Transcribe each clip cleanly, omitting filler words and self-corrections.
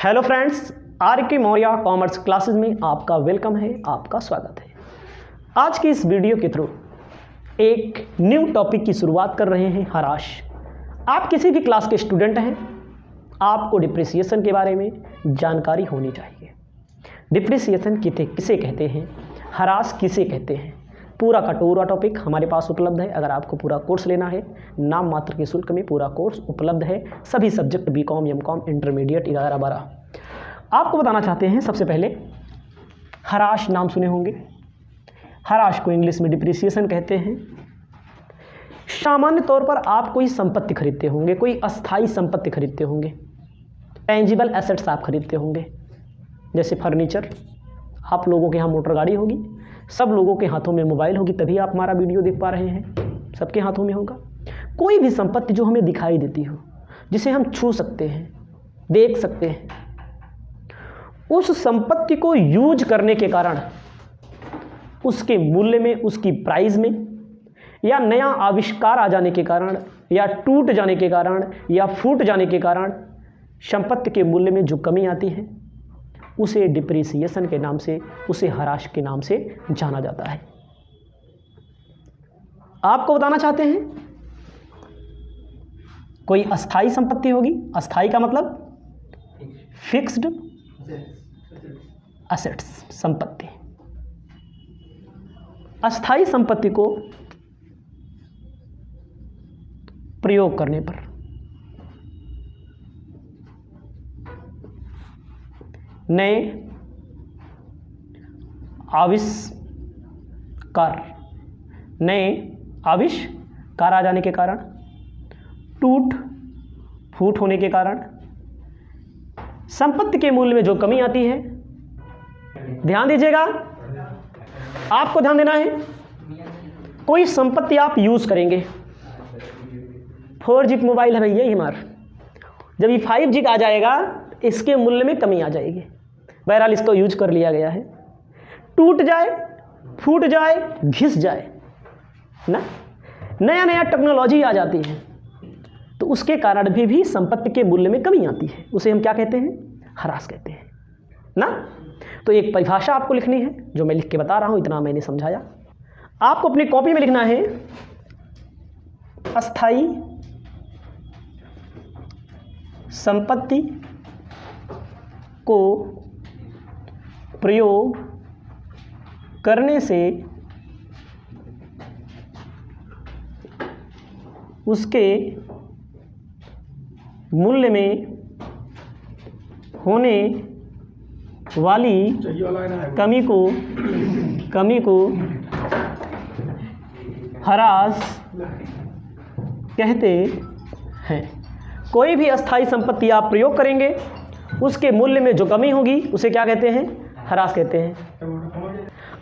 Hello friends, are के Maurya commerce classes में आपका वेलकम है, आपका स्वागत है। आज की इस वीडियो के थ्रू एक न्यू टॉपिक की शुरुआत कर रहे हैं, हराश। आप किसी भी क्लास के स्टूडेंट हैं, आपको डिप्रिसिएशन के बारे में जानकारी होनी चाहिए। डिप्रिसिएशन किसे कहते हैं, हराश किसे कहते हैं, पूरा का पूरा टॉपिक हमारे पास उपलब्ध है। अगर आपको पूरा कोर्स लेना है, नाम मात्र के शुल्क में पूरा कोर्स उपलब्ध है। सभी सब्जेक्ट बीकॉम, एमकॉम, इंटरमीडिएट 11-12। आपको बताना चाहते हैं, सबसे पहले हराश नाम सुने होंगे। हराश को इंग्लिश में डिप्रिसिएशन कहते हैं। सामान्य तौर पर आप कोई संपत्ति खरीदते होंगे, कोई अस्थाई संपत्ति खरीदते होंगे, टेंजिबल एसेट्स आप खरीदते होंगे, जैसे फर्नीचर। आप लोगों के यहाँ मोटर गाड़ी होगी, सब लोगों के हाथों में मोबाइल होगी, तभी आप हमारा वीडियो देख पा रहे हैं। सबके हाथों में होगा कोई भी संपत्ति जो हमें दिखाई देती हो, जिसे हम छू सकते हैं, देख सकते हैं। उस संपत्ति को यूज करने के कारण उसके मूल्य में, उसकी प्राइस में, या नया आविष्कार आ जाने के कारण, या टूट जाने के कारण, या फूट जाने के कारण संपत्ति के मूल्य में जो कमी आती है, उसे डिप्रिसिएशन के नाम से, उसे हराश के नाम से जाना जाता है। आपको बताना चाहते हैं, कोई अस्थाई संपत्ति होगी। अस्थाई का मतलब फिक्स्ड एसेट्स, संपत्ति। अस्थाई संपत्ति को प्रयोग करने पर नए आविष्कार आ जाने के कारण, टूट फूट होने के कारण संपत्ति के मूल्य में जो कमी आती है। ध्यान दीजिएगा, आपको ध्यान देना है। कोई संपत्ति आप यूज करेंगे, 4G मोबाइल है भैया ये हमारा, जब ये 5G का आ जाएगा, इसके मूल्य में कमी आ जाएगी। बहरहाल इसको यूज कर लिया गया है, टूट जाए, फूट जाए, घिस जाए ना, नया टेक्नोलॉजी आ जाती है, तो उसके कारण भी संपत्ति के मूल्य में कमी आती है। उसे हम क्या कहते हैं, हरास कहते हैं ना। तो एक परिभाषा आपको लिखनी है, जो मैं लिख के बता रहा हूं, इतना मैंने समझाया। आपको अपनी कॉपी में लिखना है, अस्थाई संपत्ति को प्रयोग करने से उसके मूल्य में होने वाली कमी को हरास कहते हैं। कोई भी अस्थाई संपत्ति आप प्रयोग करेंगे, उसके मूल्य में जो कमी होगी, उसे क्या कहते हैं, हरास कहते हैं।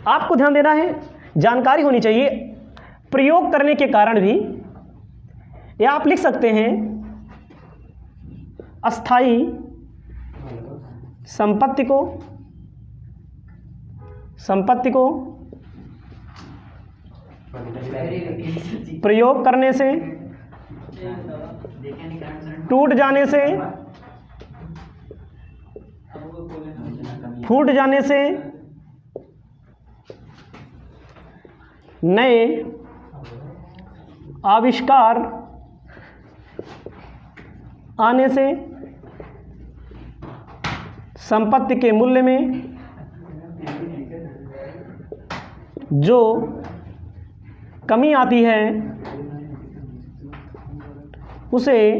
आपको ध्यान देना है, जानकारी होनी चाहिए। प्रयोग करने के कारण भी, या आप लिख सकते हैं, अस्थाई संपत्ति को प्रयोग करने से, टूट जाने से, फूट जाने से, नए आविष्कार आने से संपत्ति के मूल्य में जो कमी आती है, उसे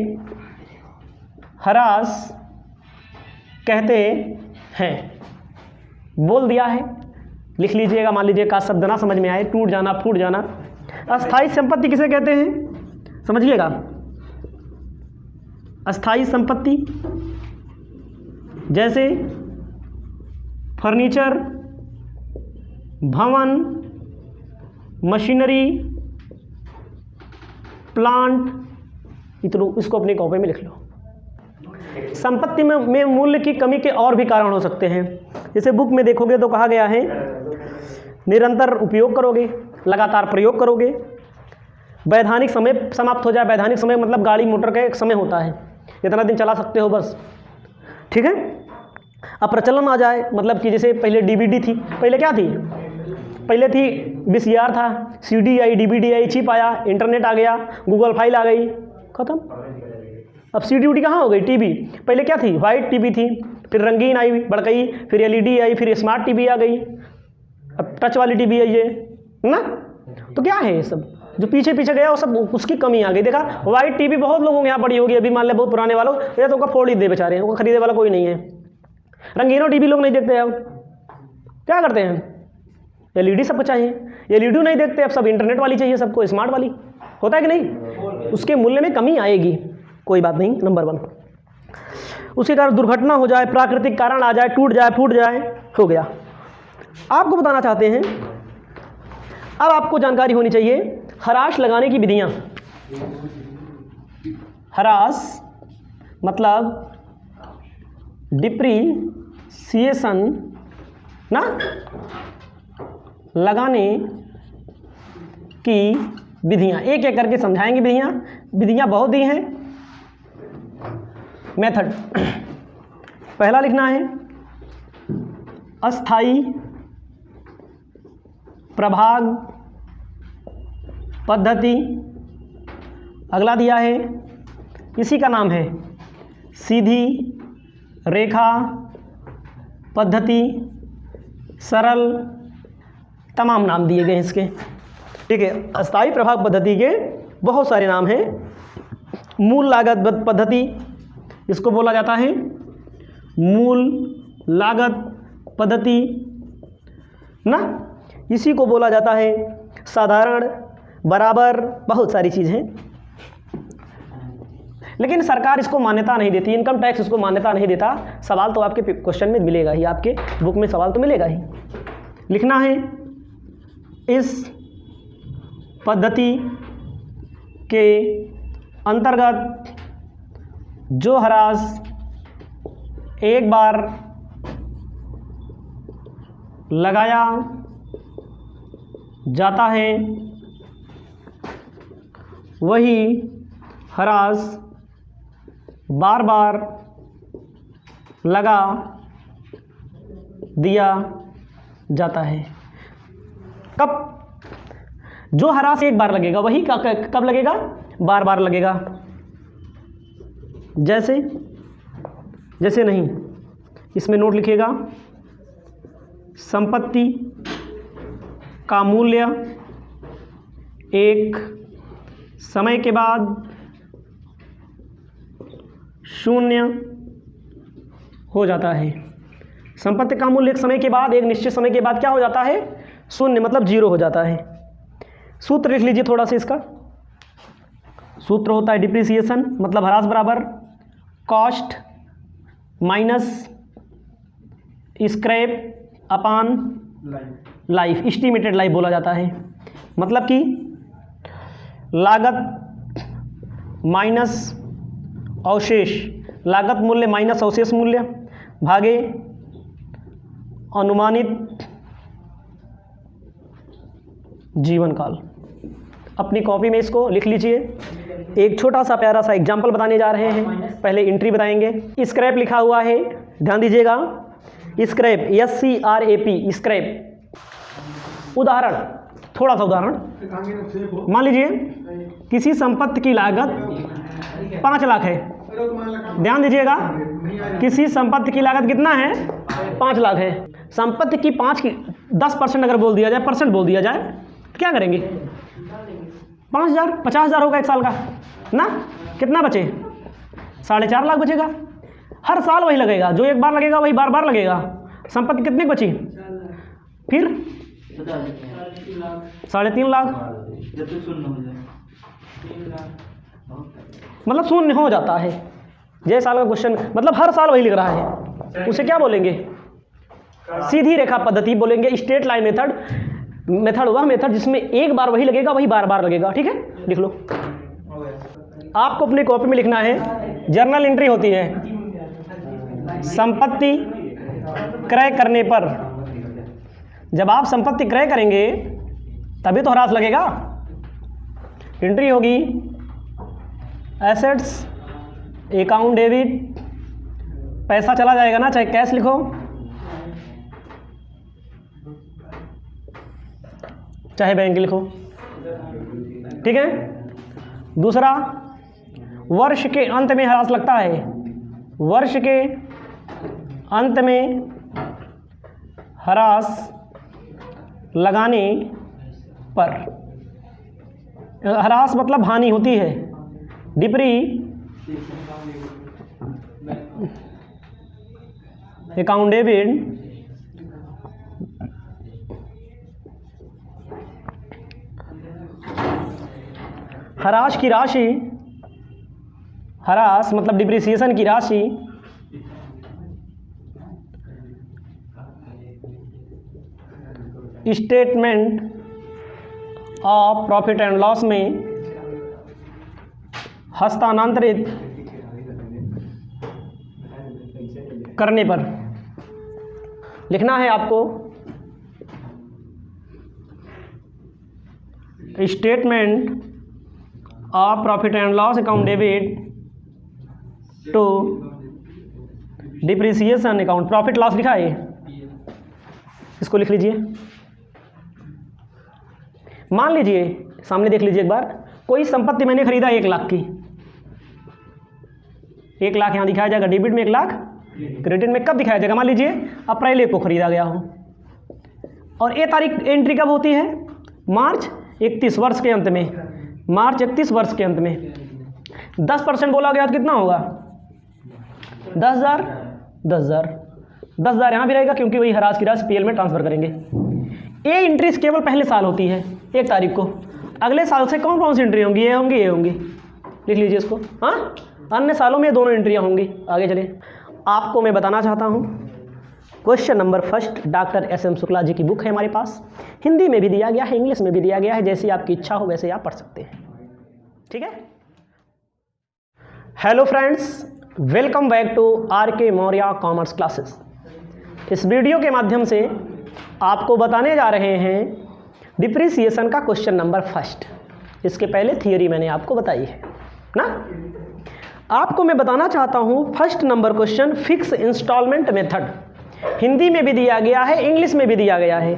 हरास कहते हैं। बोल दिया है, लिख लीजिएगा। मान लीजिए का शब्द ना समझ में आए, टूट जाना, फूट जाना। अस्थाई संपत्ति किसे कहते हैं, समझिएगा। अस्थाई संपत्ति जैसे फर्नीचर, भवन, मशीनरी, प्लांट, इसको अपनी कॉपी में लिख लो। संपत्ति में मूल्य की कमी के और भी कारण हो सकते हैं। जैसे बुक में देखोगे तो कहा गया है, निरंतर उपयोग करोगे, लगातार प्रयोग करोगे, वैधानिक समय समाप्त हो जाए। वैधानिक समय मतलब गाड़ी मोटर का एक समय होता है, इतना दिन चला सकते हो बस, ठीक है। अब प्रचलन आ जाए, मतलब कि जैसे पहले डीवीडी थी, पहले क्या थी, पहले थी वीसीआर था, सीडी आई, डीवीडी आई, चिप आया, इंटरनेट आ गया, गूगल फाइल आ गई, खत्म। अब सीडी उडी कहाँ हो गई, टीवी। पहले क्या थी, वाइट टीवी थी, फिर रंगीन आई बड़कई, फिर एलईडी आई, फिर स्मार्ट टीवी आ गई, अब टच वाली टीवी आई है ना। तो क्या है ये सब जो पीछे पीछे गया वो सब उसकी कमी आ गई। देखा वाइट टीवी बहुत लोगों के यहाँ पड़ी होगी, अभी मान ले बहुत पुराने वालों, ये तो उनका फोड़ ही दे बेचारे, उनको खरीदने वाला कोई नहीं है। रंगीनों टीवी लोग नहीं देखते, अब क्या करते हैं, एलईडी सबको चाहिए, एलईडी नहीं देखते, अब सब इंटरनेट वाली चाहिए सबको, स्मार्ट वाली, होता है कि नहीं। उसके मूल्य में कमी आएगी, कोई बात नहीं। नंबर 1, उसके कारण दुर्घटना हो जाए, प्राकृतिक कारण आ जाए, टूट जाए, फूट जाए, हो गया। आपको बताना चाहते हैं, अब आपको जानकारी होनी चाहिए हरास लगाने की विधियां। हरास मतलब डिप्रीसिएशन ना, लगाने की विधियां, एक एक करके समझाएंगे। विधियां बहुत दी हैं। मेथड पहला लिखना है अस्थाई प्रभाग पद्धति, अगला दिया है, इसी का नाम है सीधी रेखा पद्धति, सरल, तमाम नाम दिए गए इसके, ठीक है। अस्थाई प्रभाग पद्धति के बहुत सारे नाम हैं। मूल लागत पद्धति, इसको बोला जाता है मूल लागत पद्धति ना, इसी को बोला जाता है साधारण, बराबर, बहुत सारी चीज़ें। लेकिन सरकार इसको मान्यता नहीं देती, इनकम टैक्स इसको मान्यता नहीं देता। सवाल तो आपके क्वेश्चन में मिलेगा ही, आपके बुक में सवाल तो मिलेगा ही। लिखना है इस पद्धति के अंतर्गत जो हरास एक बार लगाया जाता है वही हरास बार बार लगा दिया जाता है। कब, जो हरास एक बार लगेगा वही कब लगेगा, बार बार लगेगा। जैसे जैसे नहीं, इसमें नोट लिखिएगा, संपत्ति का मूल्य एक समय के बाद शून्य हो जाता है। संपत्ति का मूल्य एक समय के बाद, एक निश्चित समय के बाद क्या हो जाता है, शून्य, मतलब जीरो हो जाता है। सूत्र लिख लीजिए थोड़ा सा इसका। सूत्र होता है डिप्रिसिएशन मतलब ह्रास बराबर कॉस्ट माइनस स्क्रैप अपान लाइफ, एस्टिमेटेड लाइफ बोला जाता है। मतलब कि लागत माइनस अवशेष, लागत मूल्य माइनस अवशेष मूल्य भागे अनुमानित जीवन काल। अपनी कॉपी में इसको लिख लीजिए। एक छोटा सा प्यारा सा एग्जाम्पल बताने जा रहे हैं, पहले एंट्री बताएंगे। स्क्रैप लिखा हुआ है, ध्यान दीजिएगा। Scrap SCRAP, scrap. उदाहरण, थोड़ा सा उदाहरण मान लीजिए किसी संपत्ति की लागत 5 लाख है। ध्यान दीजिएगा, किसी संपत्ति की लागत कितना है, 5 लाख है। संपत्ति की 10% अगर बोल दिया जाए, परसेंट बोल दिया जाए, तो क्या करेंगे, 5,000, 50,000 होगा एक साल का ना। कितना बचे, 4.5 लाख बचेगा। हर साल वही लगेगा, जो एक बार लगेगा वही बार बार लगेगा। संपत्ति कितनी बची, फिर 3.5 लाख, मतलब शून्य हो जाता है। जय साल का क्वेश्चन, मतलब हर साल वही लिख रहा है, उसे क्या बोलेंगे, सीधी रेखा पद्धति बोलेंगे। स्ट्रेट लाइन मेथड वह मेथड जिसमें एक बार वही लगेगा, वही बार बार लगेगा। ठीक है, लिख लो। आपको अपनी कॉपी में लिखना है, जर्नल एंट्री होती है संपत्ति क्रय करने पर। जब आप संपत्ति क्रय करेंगे तभी तो ह्रास लगेगा। एंट्री होगी एसेट्स अकाउंट डेबिट पैसा चला जाएगा ना, चाहे कैश लिखो चाहे बैंक लिखो, ठीक है। दूसरा, वर्ष के अंत में ह्रास लगता है, वर्ष के अंत में ह्रास लगाने पर, ह्रास मतलब हानि होती है, अकाउंट डेबिट ह्रास की राशि, ह्रास मतलब डिप्रिसिएशन की राशि statement of profit and loss में हस्तांतरित करने पर लिखना है आपको statement of profit and loss account debit to depreciation account. Profit loss लिखा है, इसको लिख लीजिए। मान लीजिए, सामने देख लीजिए एक बार, कोई संपत्ति मैंने खरीदा 1 लाख की, 1 लाख यहाँ दिखाया जाएगा डेबिट में, 1 लाख क्रेडिट में कब दिखाया जाएगा? मान लीजिए अप्रैल 1 को खरीदा गया हो और ये तारीख एंट्री कब होती है? मार्च 31 वर्ष के अंत में, मार्च 31 वर्ष के अंत में 10% बोला गया तो कितना होगा? 10,000 10,000 यहाँ भी रहेगा क्योंकि वही ह्रास की राशि पीएल में ट्रांसफर करेंगे। ये एंट्रीज केवल पहले साल होती है 1 तारीख को, अगले साल से कौन कौन सी एंट्री होंगी? ये होंगी, लिख लीजिए इसको। हाँ, अन्य सालों में दोनों एंट्रियाँ होंगी। आगे चले, आपको मैं बताना चाहता हूँ question number first, doctor SM Shukla ji की बुक है हमारे पास, हिंदी में भी दिया गया है, इंग्लिश में भी दिया गया है, जैसी आपकी इच्छा हो वैसे आप पढ़ सकते हैं, ठीक है। Hello friends, welcome back to RK Maurya commerce classes. इस वीडियो के माध्यम से आपको बताने जा रहे हैं डिप्रिसिएशन का क्वेश्चन नंबर फर्स्ट। इसके पहले थियरी मैंने आपको बताई है ना। आपको मैं बताना चाहता हूँ first number question, fix installment method, Hindi में भी दिया गया है, इंग्लिश में भी दिया गया है।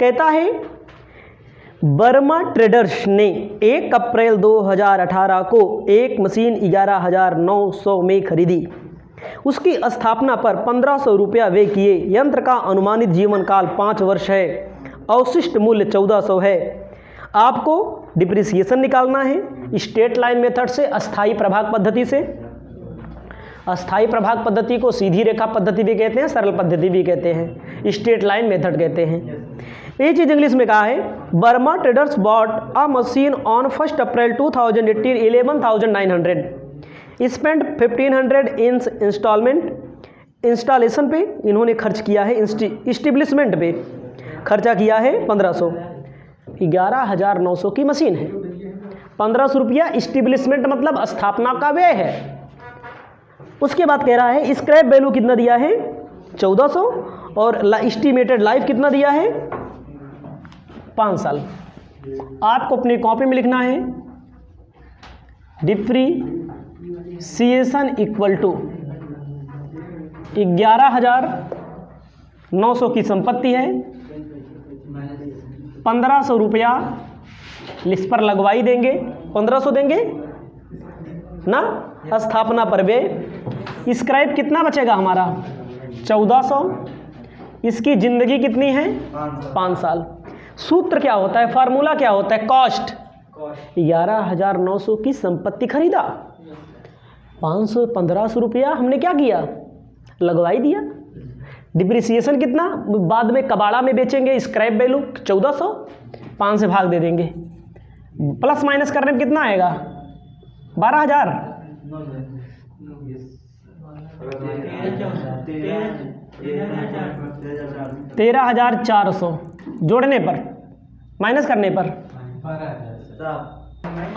कहता है वर्मा ट्रेडर्स ने 1 अप्रैल 2018 को एक मशीन 11,900 में खरीदी, उसकी स्थापना पर 1,500 रुपया व्यय किए, यंत्र का अनुमानित जीवन काल 5 वर्ष है, अवशिष्ट मूल्य 1,400 है। आपको डिप्रिसिएशन निकालना है स्ट्रेट लाइन मेथड से, अस्थाई प्रभाग पद्धति से। अस्थाई प्रभाग पद्धति को सीधी रेखा पद्धति भी कहते हैं, सरल पद्धति भी कहते हैं, स्ट्रेट लाइन मेथड कहते हैं। ये चीज़ इंग्लिश में कहा है, Verma traders bought a machine on 1 April 2018 11,900 spend 1,500 in installment. Installation पे इन्होंने खर्च किया है, इस्टेब्लिशमेंट पे खर्चा किया है 1,500। 11,900 की मशीन है, 1,500 रुपया इस्टेब्लिशमेंट मतलब स्थापना का व्यय है। उसके बाद कह रहा है स्क्रैप वैल्यू कितना दिया है? 1,400 और एस्टिमेटेड लाइफ कितना दिया है? 5 साल। आपको अपनी कॉपी में लिखना है डिप्रिसिएशन इक्वल टू 11,900 की संपत्ति है, 1,500 रुपया लिस्ट पर लगवाई देंगे, 1,500 देंगे ना, स्थापना पर व्यय। स्क्रैप कितना बचेगा हमारा? 1,400। इसकी जिंदगी कितनी है? 5 साल। सूत्र क्या होता है, फार्मूला क्या होता है? कॉस्ट। 11,900 की संपत्ति खरीदा, 1,500 रुपया हमने क्या किया? लगवाई दिया। डिप्रिसिएशन कितना? बाद में कबाड़ा में बेचेंगे, स्क्रैप वैल्यू 1,400, 5 से भाग दे देंगे, प्लस माइनस करने में कितना आएगा? 12,000। 13,400 जोड़ने पर, माइनस करने पर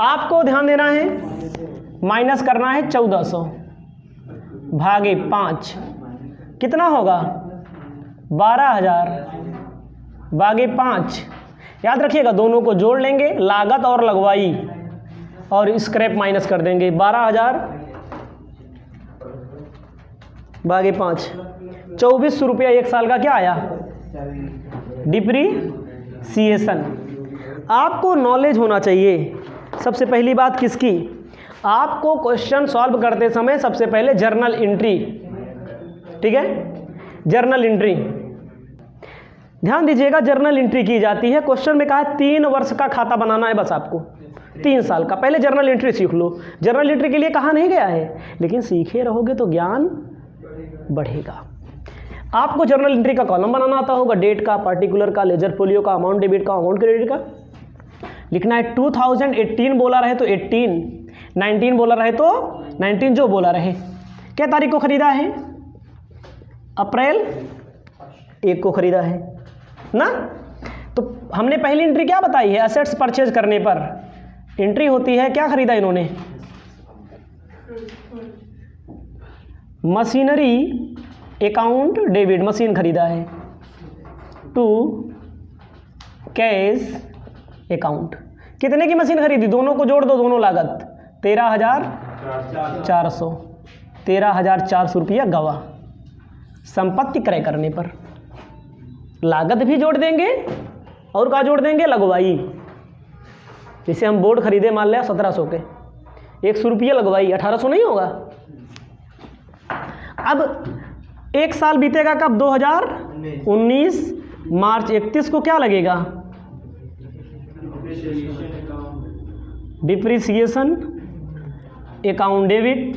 आपको ध्यान देना है, माइनस करना है 1,400 भागे 5 कितना होगा? 12,000 भागे 5। याद रखिएगा दोनों को जोड़ लेंगे, लागत और लगवाई और स्क्रैप माइनस कर देंगे। 12,000 भागे 5, 2400 रुपया एक साल का क्या आया? डिप्रीसिएशन। आपको नॉलेज होना चाहिए सबसे पहली बात किसकी? आपको क्वेश्चन सॉल्व करते समय सबसे पहले जर्नल एंट्री, ठीक है, जर्नल एंट्री ध्यान दीजिएगा, जर्नल एंट्री की जाती है। क्वेश्चन में कहा है 3 वर्ष का खाता बनाना है बस आपको, 3 साल का। पहले जर्नल एंट्री सीख लो। जर्नल एंट्री के लिए कहा नहीं गया है, लेकिन सीखे रहोगे तो ज्ञान बढ़ेगा। आपको जर्नल एंट्री का कॉलम बनाना आता होगा, डेट का, पार्टिकुलर का, लेजर फोलियो का, अमाउंट डेबिट का, अमाउंट क्रेडिट का लिखना है। 2018 बोला रहे तो 18, 19 बोला रहे तो 19, जो बोला रहे। क्या तारीख को खरीदा है? अप्रैल 1 को खरीदा है ना। तो हमने पहली एंट्री क्या बताई है? एसेट्स परचेज करने पर एंट्री होती है, क्या खरीदा इन्होंने? मशीनरी अकाउंट डेबिट, मशीन खरीदा है। टू कैश अकाउंट, कितने की मशीन खरीदी? दोनों को जोड़ दो, दोनों लागत 13,400, 13,400 रुपया गवा। संपत्ति क्रय करने पर लागत भी जोड़ देंगे और क्या जोड़ देंगे? लगवाई। जैसे हम बोर्ड खरीदे मान लिया 1700 के, 100 रुपये लगवाई, 1800 नहीं होगा। अब 1 साल बीतेगा कब? 2019 मार्च 31 को क्या लगेगा? Depreciation account debit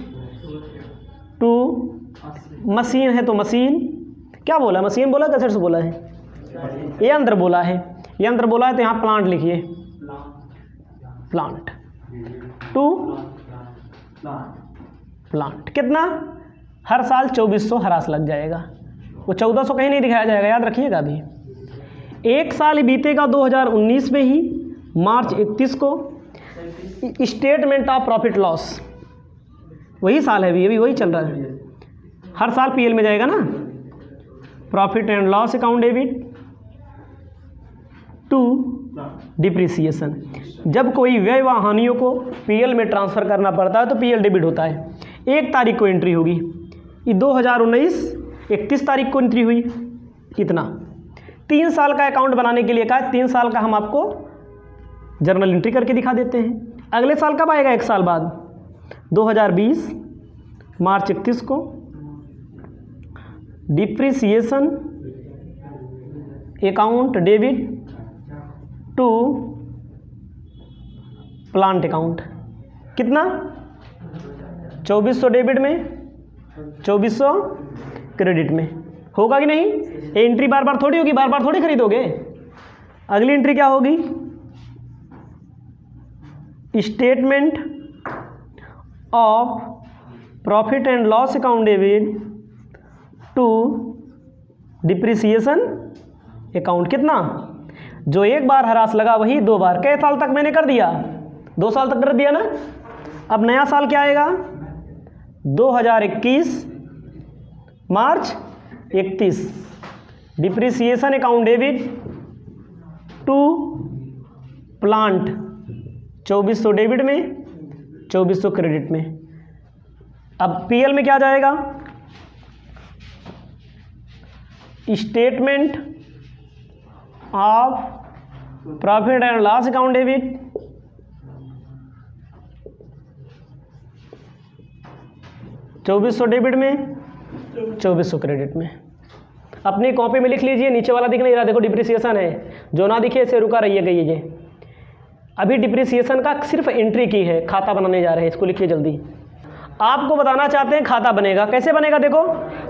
to machine है तो मशीन, क्या बोला? मशीन बोला कि एसेट्स बोला है? यंत्र बोला है। यंत्र बोला है तो यहाँ प्लांट लिखिए, प्लांट टू प्लांट। कितना? हर साल 2400 हरास लग जाएगा, वो 1400 कहीं नहीं दिखाया जाएगा, याद रखिएगा। अभी 1 साल बीतेगा 2019 में ही, मार्च 31 को स्टेटमेंट ऑफ प्रॉफिट लॉस, वही साल है अभी वही चल रहा है। हर साल पीएल में जाएगा ना, profit and loss account debit to depreciation. जब कोई व्यय व हानियों को पीएल में ट्रांसफ़र करना पड़ता है तो पीएल डेबिट होता है। 1 तारीख को एंट्री होगी, ये 2019 31 तारीख को एंट्री हुई, कितना? 3 साल का अकाउंट बनाने के लिए कहा, 3 साल का हम आपको जर्नल एंट्री करके दिखा देते हैं। अगले साल कब आएगा? 1 साल बाद, 2020 मार्च 31 को depreciation account debit to plant account. कितना? 2400 डेबिट में, 2400 क्रेडिट में। होगा कि नहीं? ये एंट्री बार बार थोड़ी होगी, बार बार थोड़ी खरीदोगे। अगली एंट्री क्या होगी? Statement of profit and loss account debit to depreciation account. कितना? जो 1 बार हरास लगा वही 2 बार। कई साल तक मैंने कर दिया? 2 साल तक कर दिया ना। अब नया साल क्या आएगा? 2021 March 31 depreciation account debit to plant, 2400 debit में, 2400 क्रेडिट में। अब पीएल में क्या जाएगा? Statement of profit and loss account debit $2400 debit में, 2400 क्रेडिट में। अपनी कॉपी में लिख लीजिए, नीचे वाला दिख नहीं रहा, देखो डिप्रिसिएशन है, जो ना दिखे इसे रुका रहिएगा। ये अभी डिप्रिसिएशन का सिर्फ एंट्री की है, खाता बनाने जा रहे हैं, इसको लिखिए जल्दी। आपको बताना चाहते हैं खाता बनेगा, कैसे बनेगा? देखो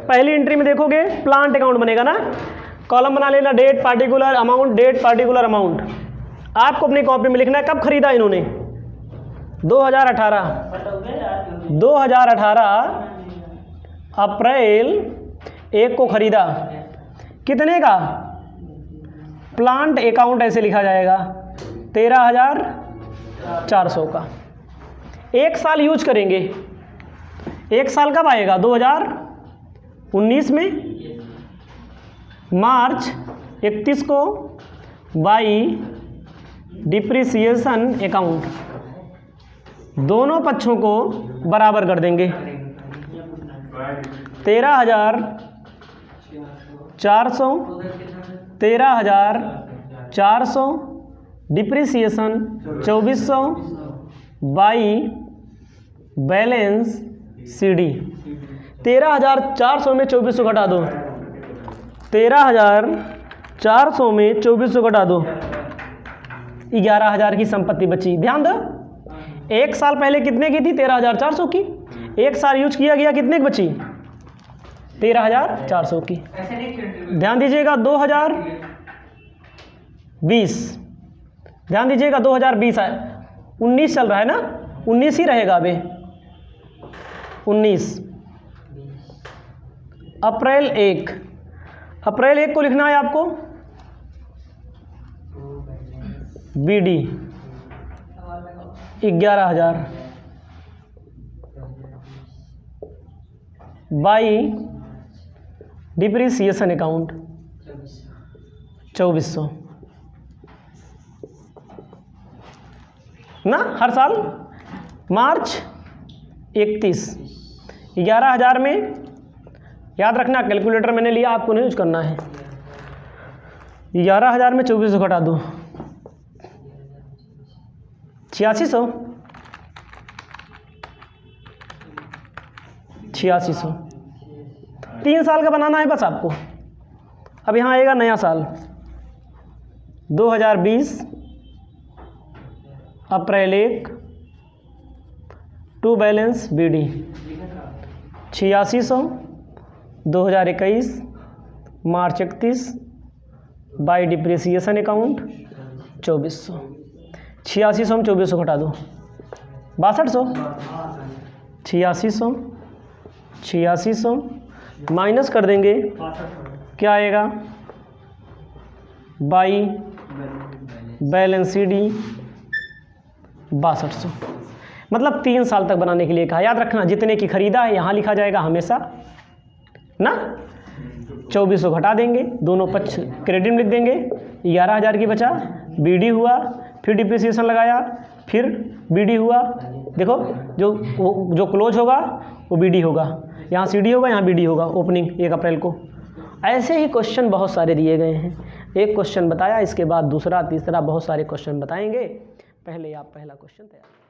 पहली एंट्री में देखोगे प्लांट अकाउंट बनेगा ना, कॉलम बना लेना, date particular amount, date particular amount. आपको अपनी कॉपी में लिखना है कब खरीदा इन्होंने? 2018 अप्रैल 1 को खरीदा। कितने का? प्लांट अकाउंट ऐसे लिखा जाएगा 13,400 का। 1 साल यूज करेंगे। 1 साल कब आएगा? 2019 में मार्च 31 को बाई डिप्रिसिएशन अकाउंट। दोनों पक्षों को बराबर कर देंगे। 13,400, 13,400 डिप्रिसिएशन 2400 बाई बैलेंस CD। 13,400 में 2400 घटा दो, 13,400 में 2400 घटा दो, 11,000 की संपत्ति बची। ध्यान दो, एक साल पहले कितने की थी? 13,400 की। एक साल यूज किया गया, कितने की बची? 13,400 की। ध्यान दीजिएगा 2020, ध्यान दीजिएगा 2020 है, 19 चल रहा है ना, 19 ही रहेगा अभी। 19 अप्रैल 1, अप्रैल 1 को लिखना है आपको BD 11,000 बाई डिप्रिसिएशन अकाउंट 2400 ना, हर साल मार्च 31। 11,000 में याद रखना, कैलकुलेटर मैंने लिया, आपको नहीं यूज करना है। 11,000 में 2400 घटा दो, 8600, 8600। 3 साल का बनाना है बस आपको। अब यहाँ आएगा नया साल 2020 April 1 to balance BD 8600, 2021 March 31 by depreciation account 2400। 8600 में 2400 घटा दो, 6200, 8600, 8600 माइनस कर देंगे, क्या आएगा? By balance CD 6200। मतलब 3 साल तक बनाने के लिए कहा। याद रखना, जितने की खरीदा है यहाँ लिखा जाएगा हमेशा ना, 2400 घटा देंगे, दोनों पक्ष क्रेडिट लिख देंगे, 11,000 की बचा, BD हुआ, फिर डिप्रिसिएशन लगाया, फिर BD हुआ। देखो जो क्लोज होगा वो BD होगा, यहाँ CD होगा, यहाँ BD होगा ओपनिंग 1 अप्रैल को। ऐसे ही क्वेश्चन बहुत सारे दिए गए हैं। एक क्वेश्चन बताया, इसके बाद दूसरा, तीसरा, बहुत सारे क्वेश्चन बताएंगे। पहले आप पहला क्वेश्चन तैयार